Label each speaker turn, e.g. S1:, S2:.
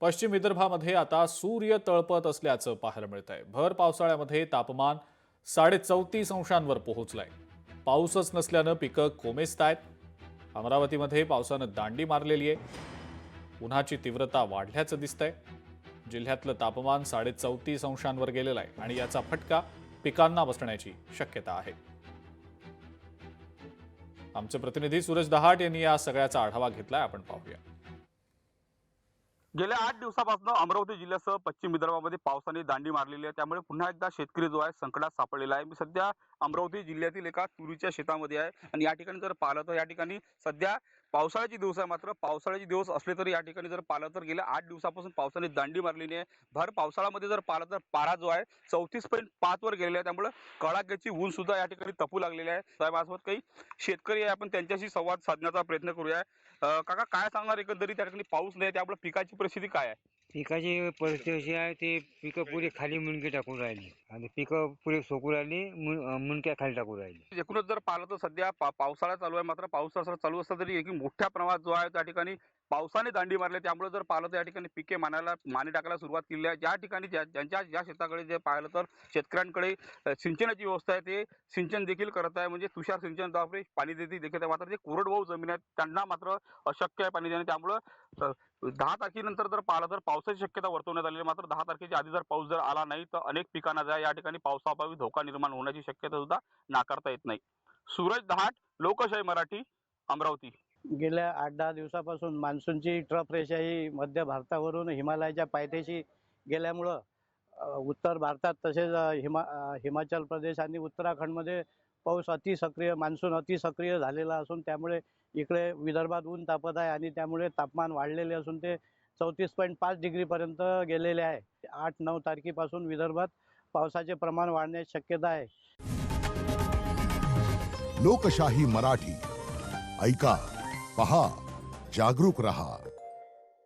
S1: पश्चिम विदर्भामध्ये आता सूर्य तळपत असल्याचं पाहायला मिळत आहे। भर पावसाळ्यामध्ये तापमान 34.5 अंशांवर पोहोचलंय। पाऊसच नसल्यानं पिकं कोमेजतायत। अमरावतीमध्ये पावसानं दांडी मारलेली आहे। उन्हाची तीव्रता वाढल्याचं दिसतंय। जिल्ह्यातलं तापमान 34.5 अंशांवर गेलेलं आहे आणि याचा फटका पिकांना बसण्याची शक्यता आहे। आमचे प्रतिनिधी सूरज दहाट यांनी या सगळ्याचा आढावा घेतलाय, आपण पाहूया।
S2: गेल्या 8 दिवसापासून अमरावती जिल्ह्यासह पश्चिम विदर्भामध्ये पावसाने दांडी मारलेली आहे। त्यामुळे पुन्हा एकदा शेतकरी जो आहे संकटात सापडलेला आहे। मी सध्या अमरावती जिल्ह्यातील एका तुरीच्या शेतामध्ये आहे आणि या ठिकाणी जर पाहिलं तर या ठिकाणी सध्या पावसाळ्याचे दिवस आहे। मात्र पावसाळ्याचे दिवस असले तरी या ठिकाणी जर पाहिलं तर गेल्या 8 दिवसापासून पावसाने दांडी मारलेली आहे। भर पावसाळ्यामध्ये जर पाहिलं तर पारा जो आहे 34.5 वर गेलेला आहे। त्यामुळे कडाक्याची ऊन सुद्धा या ठिकाणी तपू लागलेली आहे। साहेबांसोबत काही शेतकरी आहे, आपण त्यांच्याशी संवाद साधण्याचा प्रयत्न करूया। काका, काय सांगणार एकंदरीत त्या ठिकाणी पाऊस नाही, त्यामुळे पिकाची परिस्थिती काय आहे?
S3: पिकाची परिस्थिती अशी आहे, ते पिकं पुरे खाली मुंडके टाकून राहिली आणि पिकं पुरे सोकू राहिली, मुंडक्या खाली टाकून राहिली।
S2: एकूणच जर पाहिलं तर सध्या पावसाळा चालू आहे। मात्र पावसाळा चालू असला तरी एक मोठ्या प्रमाणात जो आहे त्या ठिकाणी पावसाने दांडी मारली। त्यामुळे जर पाहिलं तर या ठिकाणी पिके माने टाकायला सुरुवात केली आहे। ज्या ठिकाणी ज्या शेताकडे जे पाहिलं तर शेतकऱ्यांकडे सिंचनाची व्यवस्था आहे, ते सिंचन देखील करत आहे, म्हणजे तुषार सिंचनद्वारे पाणी देखील आहे। मात्र जे कोरडवाहू जमीन आहेत त्यांना मात्र अशक्य आहे पाणी देणे। त्यामुळं 10 तारखेनंतर जर पाहिलं तर पावसाची शक्यता वर्तवण्यात आलेली आहे। मात्र 10 तारखेच्या आधी जर पाऊस जर आला नाही तर अनेक पिकांना ज्या या ठिकाणी पावसाअभावी धोका निर्माण होण्याची शक्यता सुद्धा नाकारता येत नाही। सूरज दहाट, लोकशाही मराठी, अमरावती।
S4: गेल्या 8-10 दिवसापासून मान्सूनची ट्रफ रेषा ही मध्य भारतावरून हिमालयाच्या पायथ्याशी गेल्यामुळं उत्तर भारतात तसेच हिमाचल प्रदेश आणि उत्तराखंडमध्ये पाऊस मान्सून अतिसक्रिय झालेला असून त्यामुळे इकडे विदर्भात ऊन तापत आहे आणि त्यामुळे तापमान वाढलेले असून ते 34.5 डिग्रीपर्यंत गेलेले आहे। 8-9 तारखेपासून विदर्भात पावसाचे प्रमाण वाढण्याची शक्यता आहे।
S5: लोकशाही मराठी ऐका, पहा, जागरूक रहा।